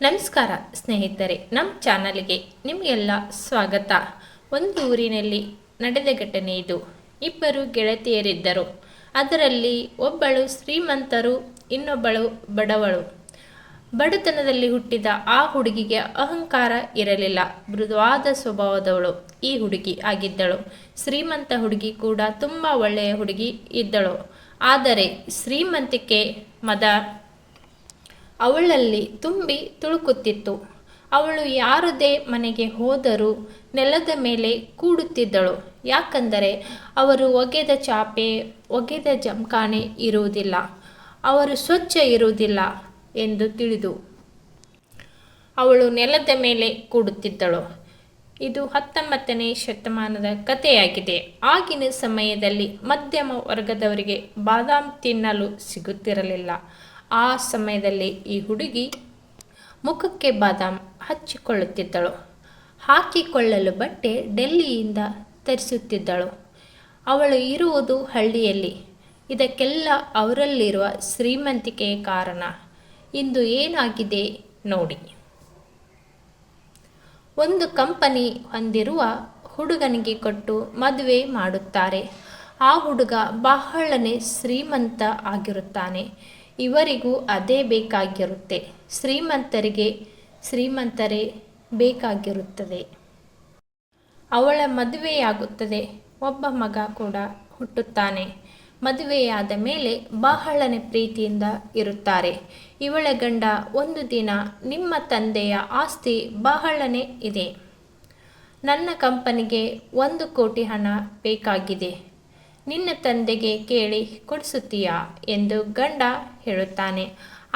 ನಮಸ್ಕಾರ ಸ್ನೇಹಿತರೆ, ನಮ್ಮ ಚಾನಲ್ಗೆ ನಿಮಗೆಲ್ಲ ಸ್ವಾಗತ. ಒಂದು ಊರಿನಲ್ಲಿ ನಡೆದ ಘಟನೆ ಇದು. ಇಬ್ಬರು ಗೆಳತಿಯರಿದ್ದರು. ಅದರಲ್ಲಿ ಒಬ್ಬಳು ಶ್ರೀಮಂತರು, ಇನ್ನೊಬ್ಬಳು ಬಡವಳು. ಬಡತನದಲ್ಲಿ ಹುಟ್ಟಿದ ಆ ಹುಡುಗಿಗೆ ಅಹಂಕಾರ ಇರಲಿಲ್ಲ. ಮೃದುವಾದ ಸ್ವಭಾವದವಳು ಈ ಹುಡುಗಿ ಆಗಿದ್ದಳು. ಶ್ರೀಮಂತ ಹುಡುಗಿ ಕೂಡ ತುಂಬ ಒಳ್ಳೆಯ ಹುಡುಗಿ ಇದ್ದಳು. ಆದರೆ ಶ್ರೀಮಂತಿಕೆ ಮದ ಅವಳಲ್ಲಿ ತುಂಬಿ ತುಳುಕುತ್ತಿತ್ತು. ಅವಳು ಯಾರದೇ ಮನೆಗೆ ಹೋದರೂ ನೆಲದ ಮೇಲೆ ಕೂಡುತ್ತಿದ್ದಳು. ಯಾಕಂದರೆ ಅವರು ಒಗೆದ ಚಾಪೆ, ಒಗೆದ ಜಮಖಾನೆ ಇರುವುದಿಲ್ಲ, ಅವರು ಸ್ವಚ್ಛ ಇರುವುದಿಲ್ಲ ಎಂದು ತಿಳಿದು ಅವಳು ನೆಲದ ಮೇಲೆ ಕೂಡುತ್ತಿದ್ದಳು. ಇದು 19ನೇ ಶತಮಾನದ ಕಥೆಯಾಗಿದೆ. ಆಗಿನ ಸಮಯದಲ್ಲಿ ಮಧ್ಯಮ ವರ್ಗದವರಿಗೆ ಬಾದಾಮ್ ತಿನ್ನಲು ಸಿಗುತ್ತಿರಲಿಲ್ಲ. ಆ ಸಮಯದಲ್ಲಿ ಈ ಹುಡುಗಿ ಮುಖಕ್ಕೆ ಬಾದಾಮ್ ಹಚ್ಚಿಕೊಳ್ಳುತ್ತಿದ್ದಳು. ಹಾಕಿಕೊಳ್ಳಲು ಬಟ್ಟೆ ಡೆಲ್ಲಿಯಿಂದ ತರಿಸುತ್ತಿದ್ದಳು. ಅವಳು ಇರುವುದು ಹಳ್ಳಿಯಲ್ಲಿ. ಇದಕ್ಕೆಲ್ಲ ಅವರಲ್ಲಿರುವ ಶ್ರೀಮಂತಿಕೆಯ ಕಾರಣ. ಇಂದು ಏನಾಗಿದೆ ನೋಡಿ. ಒಂದು ಕಂಪನಿ ಹೊಂದಿರುವ ಹುಡುಗನಿಗೆ ಕೊಟ್ಟು ಮದುವೆ ಮಾಡುತ್ತಾರೆ. ಆ ಹುಡುಗ ಬಹಳನೇ ಶ್ರೀಮಂತ ಆಗಿರುತ್ತಾನೆ. ಇವರಿಗೂ ಅದೇ ಬೇಕಾಗಿರುತ್ತೆ. ಶ್ರೀಮಂತರಿಗೆ ಶ್ರೀಮಂತರೇ ಬೇಕಾಗಿರುತ್ತದೆ. ಅವಳ ಮದುವೆಯಾಗುತ್ತದೆ. ಒಬ್ಬ ಮಗ ಕೂಡ ಹುಟ್ಟುತ್ತಾನೆ. ಮದುವೆಯಾದ ಮೇಲೆ ಬಹಳನೇ ಪ್ರೀತಿಯಿಂದ ಇರುತ್ತಾರೆ. ಇವಳ ಗಂಡ ಒಂದು ದಿನ, ನಿಮ್ಮ ತಂದೆಯ ಆಸ್ತಿ ಬಹಳನೇ ಇದೆ, ನನ್ನ ಕಂಪನಿಗೆ 1 ಕೋಟಿ ಹಣ ಬೇಕಾಗಿದೆ, ನಿನ್ನ ತಂದೆಗೆ ಕೇಳಿ ಕೊಡಿಸುತ್ತೀಯಾ ಎಂದು ಗಂಡ ಹೇಳುತ್ತಾನೆ.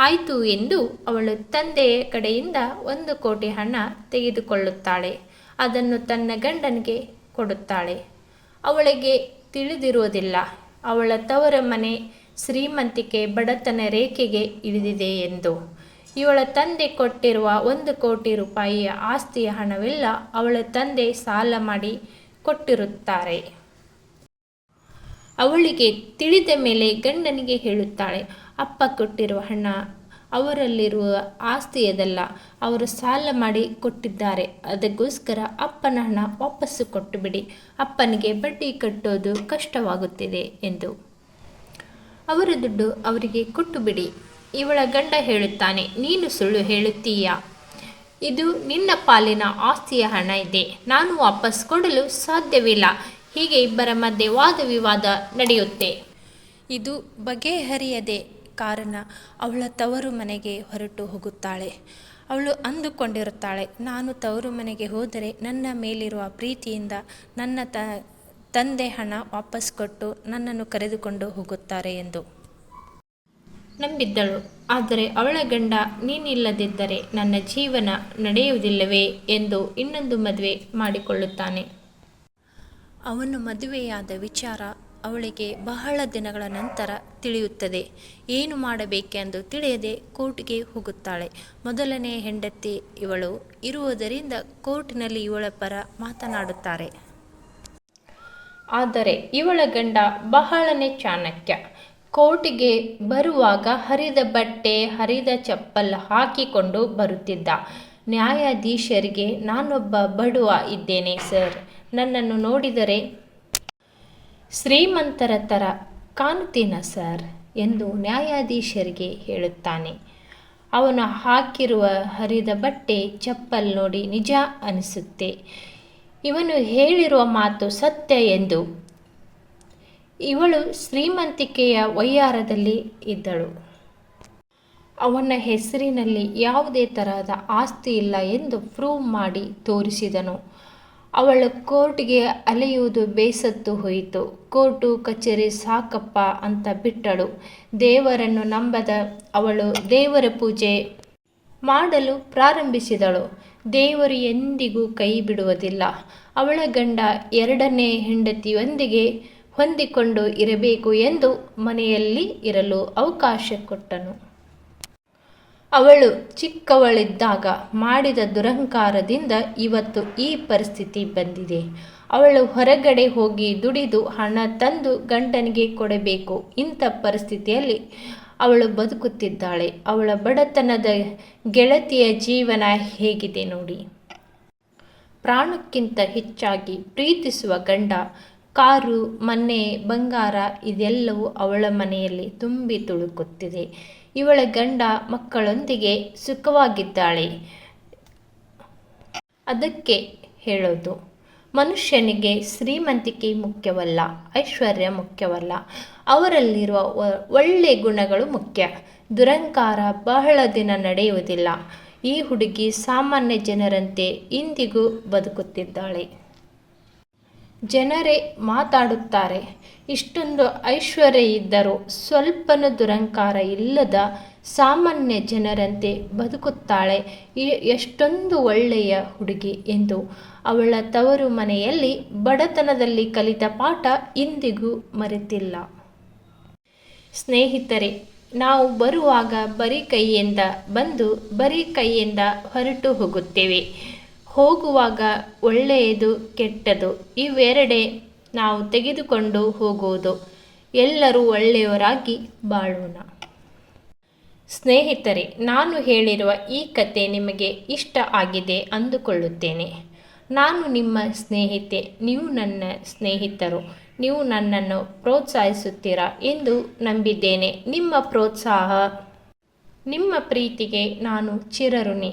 ಆಯಿತು ಎಂದು ಅವಳು ತಂದೆಯ ಕಡೆಯಿಂದ 1 ಕೋಟಿ ಹಣ ತೆಗೆದುಕೊಳ್ಳುತ್ತಾಳೆ. ಅದನ್ನು ತನ್ನ ಗಂಡನಿಗೆ ಕೊಡುತ್ತಾಳೆ. ಅವಳಿಗೆ ತಿಳಿದಿರುವುದಿಲ್ಲ ಅವಳ ತವರ ಮನೆ ಶ್ರೀಮಂತಿಕೆ ಬಡತನ ರೇಖೆಗೆ ಇಳಿದಿದೆ ಎಂದು. ಇವಳ ತಂದೆ ಕೊಟ್ಟಿರುವ 1 ಕೋಟಿ ರೂಪಾಯಿಯ ಆಸ್ತಿಯ ಹಣವೆಲ್ಲ ಅವಳ ತಂದೆ ಸಾಲ ಮಾಡಿ ಕೊಟ್ಟಿರುತ್ತಾರೆ. ಅವಳಿಗೆ ತಿಳಿದ ಮೇಲೆ ಗಂಡನಿಗೆ ಹೇಳುತ್ತಾಳೆ, ಅಪ್ಪ ಕೊಟ್ಟಿರುವ ಹಣ ಅವರಲ್ಲಿರುವ ಆಸ್ತಿಯದಲ್ಲ, ಅವರು ಸಾಲ ಮಾಡಿ ಕೊಟ್ಟಿದ್ದಾರೆ. ಅದಕ್ಕೋಸ್ಕರ ಅಪ್ಪನ ಹಣ ವಾಪಸ್ಸು ಕೊಟ್ಟು ಬಿಡಿ, ಅಪ್ಪನಿಗೆ ಬಡ್ಡಿ ಕಟ್ಟೋದು ಕಷ್ಟವಾಗುತ್ತಿದೆ ಎಂದು. ಅವರ ದುಡ್ಡು ಅವರಿಗೆ ಕೊಟ್ಟು ಬಿಡಿ. ಇವಳ ಗಂಡ ಹೇಳುತ್ತಾನೆ, ನೀನು ಸುಳ್ಳು ಹೇಳುತ್ತೀಯಾ, ಇದು ನಿನ್ನ ಪಾಲಿನ ಆಸ್ತಿಯ ಹಣ ಇದೆ, ನಾನು ವಾಪಸ್ ಕೊಡಲು ಸಾಧ್ಯವಿಲ್ಲ. ಹೀಗೆ ಇಬ್ಬರ ಮಧ್ಯೆ ವಾದ ವಿವಾದ ನಡೆಯುತ್ತೆ. ಇದು ಬಗೆಹರಿಯದೆ ಕಾರಣ ಅವಳ ತವರು ಮನೆಗೆ ಹೊರಟು ಹೋಗುತ್ತಾಳೆ. ಅವಳು ಅಂದುಕೊಂಡಿರುತ್ತಾಳೆ, ನಾನು ತವರು ಮನೆಗೆ ಹೋದರೆ ನನ್ನ ಮೇಲಿರುವ ಪ್ರೀತಿಯಿಂದ ನನ್ನ ತಂದೆ ಹಣ ವಾಪಸ್ ಕೊಟ್ಟು ನನ್ನನ್ನು ಕರೆದುಕೊಂಡು ಹೋಗುತ್ತಾರೆ ಎಂದು ನಂಬಿದ್ದಳು. ಆದರೆ ಅವಳ ಗಂಡ, ನೀನಿಲ್ಲದಿದ್ದರೆ ನನ್ನ ಜೀವನ ನಡೆಯುವುದಿಲ್ಲವೇ ಎಂದು ಇನ್ನೊಂದು ಮದುವೆ ಮಾಡಿಕೊಳ್ಳುತ್ತಾನೆ. ಅವನು ಮದುವೆಯಾದ ವಿಚಾರ ಅವಳಿಗೆ ಬಹಳ ದಿನಗಳ ನಂತರ ತಿಳಿಯುತ್ತದೆ. ಏನು ಮಾಡಬೇಕೆಂದು ತಿಳಿಯದೆ ಕೋರ್ಟ್ಗೆ ಹೋಗುತ್ತಾಳೆ. ಮೊದಲನೇ ಹೆಂಡತಿ ಇವಳು ಇರುವುದರಿಂದ ಕೋರ್ಟಿನಲ್ಲಿ ಇವಳ ಪರ ಮಾತನಾಡುತ್ತಾರೆ. ಆದರೆ ಇವಳ ಗಂಡ ಬಹಳನೇ ಚಾಣಕ್ಯ. ಕೋರ್ಟಿಗೆ ಬರುವಾಗ ಹರಿದ ಬಟ್ಟೆ, ಹರಿದ ಚಪ್ಪಲ್ ಹಾಕಿಕೊಂಡು ಬರುತ್ತಿದ್ದ. ನ್ಯಾಯಾಧೀಶರಿಗೆ, ನಾನೊಬ್ಬ ಬಡವ ಇದ್ದೇನೆ ಸರ್, ನನ್ನನ್ನು ನೋಡಿದರೆ ಶ್ರೀಮಂತರ ಥರ ಕಾಣುತ್ತೀನ ಸರ್ ಎಂದು ನ್ಯಾಯಾಧೀಶರಿಗೆ ಹೇಳುತ್ತಾನೆ. ಅವನು ಹಾಕಿರುವ ಹರಿದ ಬಟ್ಟೆ, ಚಪ್ಪಲ್ ನೋಡಿ ನಿಜ ಅನಿಸುತ್ತೆ. ಇವನು ಹೇಳಿರುವ ಮಾತು ಸತ್ಯ ಎಂದು. ಇವಳು ಶ್ರೀಮಂತಿಕೆಯ ವಯ್ಯಾರದಲ್ಲಿ ಇದ್ದಳು. ಅವನ ಹೆಸರಿನಲ್ಲಿ ಯಾವುದೇ ತರಹದ ಆಸ್ತಿ ಇಲ್ಲ ಎಂದು ಪ್ರೂವ್ ಮಾಡಿ ತೋರಿಸಿದನು. ಅವಳು ಕೋರ್ಟ್ಗೆ ಅಲೆಯುವುದು ಬೇಸತ್ತು ಹೋಯಿತು. ಕೋರ್ಟು ಕಚೇರಿ ಸಾಕಪ್ಪ ಅಂತ ಬಿಟ್ಟಳು. ದೇವರನ್ನು ನಂಬದ ಅವಳು ದೇವರ ಪೂಜೆ ಮಾಡಲು ಪ್ರಾರಂಭಿಸಿದಳು. ದೇವರು ಎಂದಿಗೂ ಕೈ ಬಿಡುವುದಿಲ್ಲ. ಅವಳ ಗಂಡ ಎರಡನೇ ಹೆಂಡತಿಯೊಂದಿಗೆ ಹೊಂದಿಕೊಂಡು ಇರಬೇಕು ಎಂದು ಮನೆಯಲ್ಲಿ ಇರಲು ಅವಕಾಶ ಕೊಟ್ಟನು. ಅವಳು ಚಿಕ್ಕವಳಿದ್ದಾಗ ಮಾಡಿದ ದುರಹಂಕಾರದಿಂದ ಇವತ್ತು ಈ ಪರಿಸ್ಥಿತಿ ಬಂದಿದೆ. ಅವಳು ಹೊರಗಡೆ ಹೋಗಿ ದುಡಿದು ಹಣ ತಂದು ಗಂಡನಿಗೆ ಕೊಡಬೇಕು. ಇಂಥ ಪರಿಸ್ಥಿತಿಯಲ್ಲಿ ಅವಳು ಬದುಕುತ್ತಿದ್ದಾಳೆ. ಅವಳ ಬಡತನದ ಗೆಳತಿಯ ಜೀವನ ಹೇಗಿದೆ ನೋಡಿ. ಪ್ರಾಣಕ್ಕಿಂತ ಹೆಚ್ಚಾಗಿ ಪ್ರೀತಿಸುವ ಗಂಡ, ಕಾರು, ಮನೆ, ಬಂಗಾರ ಇದೆಲ್ಲವೂ ಅವಳ ಮನೆಯಲ್ಲಿ ತುಂಬಿ ತುಳುಕುತ್ತಿದೆ. ಇವಳ ಗಂಡ ಮಕ್ಕಳೊಂದಿಗೆ ಸುಖವಾಗಿದ್ದಾಳೆ. ಅದಕ್ಕೆ ಹೇಳೋದು, ಮನುಷ್ಯನಿಗೆ ಶ್ರೀಮಂತಿಕೆ ಮುಖ್ಯವಲ್ಲ, ಐಶ್ವರ್ಯ ಮುಖ್ಯವಲ್ಲ, ಅವರಲ್ಲಿರುವ ಒಳ್ಳೆಯ ಗುಣಗಳು ಮುಖ್ಯ. ದುರಂಕಾರ ಬಹಳ ದಿನ ನಡೆಯುವುದಿಲ್ಲ. ಈ ಹುಡುಗಿ ಸಾಮಾನ್ಯ ಜನರಂತೆ ಇಂದಿಗೂ ಬದುಕುತ್ತಿದ್ದಾಳೆ. ಜನರೇ ಮಾತಾಡುತ್ತಾರೆ, ಇಷ್ಟೊಂದು ಐಶ್ವರ್ಯ ಇದ್ದರೂ ಸ್ವಲ್ಪನೂ ದುರಂಕಾರ ಇಲ್ಲದ ಸಾಮಾನ್ಯ ಜನರಂತೆ ಬದುಕುತ್ತಾಳೆ, ಎಷ್ಟೊಂದು ಒಳ್ಳೆಯ ಹುಡುಗಿ ಎಂದು. ಅವಳ ತವರು ಮನೆಯಲ್ಲಿ ಬಡತನದಲ್ಲಿ ಕಲಿತ ಪಾಠ ಇಂದಿಗೂ ಮರೆತಿಲ್ಲ. ಸ್ನೇಹಿತರೆ, ನಾವು ಬರುವಾಗ ಬರೀ ಕೈಯಿಂದ ಬಂದು ಬರೀ ಕೈಯಿಂದ ಹೊರಟು ಹೋಗುತ್ತೇವೆ. ಹೋಗುವಾಗ ಒಳ್ಳೆಯದು ಕೆಟ್ಟದು ಇವೆರಡೇ ನಾವು ತೆಗೆದುಕೊಂಡು ಹೋಗುವುದು. ಎಲ್ಲರೂ ಒಳ್ಳೆಯವರಾಗಿ ಬಾಳೋಣ. ಸ್ನೇಹಿತರೆ, ನಾನು ಹೇಳಿರುವ ಈ ಕತೆ ನಿಮಗೆ ಇಷ್ಟ ಆಗಿದೆ ಅಂದುಕೊಳ್ಳುತ್ತೇನೆ. ನಾನು ನಿಮ್ಮ ಸ್ನೇಹಿತೆ, ನೀವು ನನ್ನ ಸ್ನೇಹಿತರು. ನೀವು ನನ್ನನ್ನು ಪ್ರೋತ್ಸಾಹಿಸುತ್ತೀರಾ ಎಂದು ನಂಬಿದ್ದೇನೆ. ನಿಮ್ಮ ಪ್ರೋತ್ಸಾಹ, ನಿಮ್ಮ ಪ್ರೀತಿಗೆ ನಾನು ಚಿರಋಣಿ.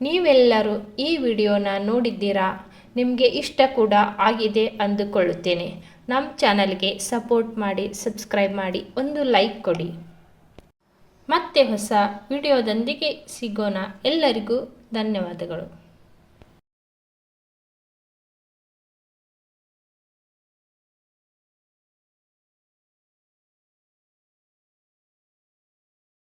ನೀವೆಲ್ಲರೂ ಈ ವಿಡಿಯೋನ ನೋಡಿದ್ದೀರಾ, ನಿಮಗೆ ಇಷ್ಟ ಕೂಡ ಆಗಿದೆ ಅಂದುಕೊಳ್ಳುತ್ತೇನೆ. ನಮ್ಮ ಚಾನಲ್ಗೆ ಸಪೋರ್ಟ್ ಮಾಡಿ, ಸಬ್ಸ್ಕ್ರೈಬ್ ಮಾಡಿ, ಒಂದು ಲೈಕ್ ಕೊಡಿ. ಮತ್ತೆ ಹೊಸ ವಿಡಿಯೋದೊಂದಿಗೆ ಸಿಗೋಣ. ಎಲ್ಲರಿಗೂ ಧನ್ಯವಾದಗಳು.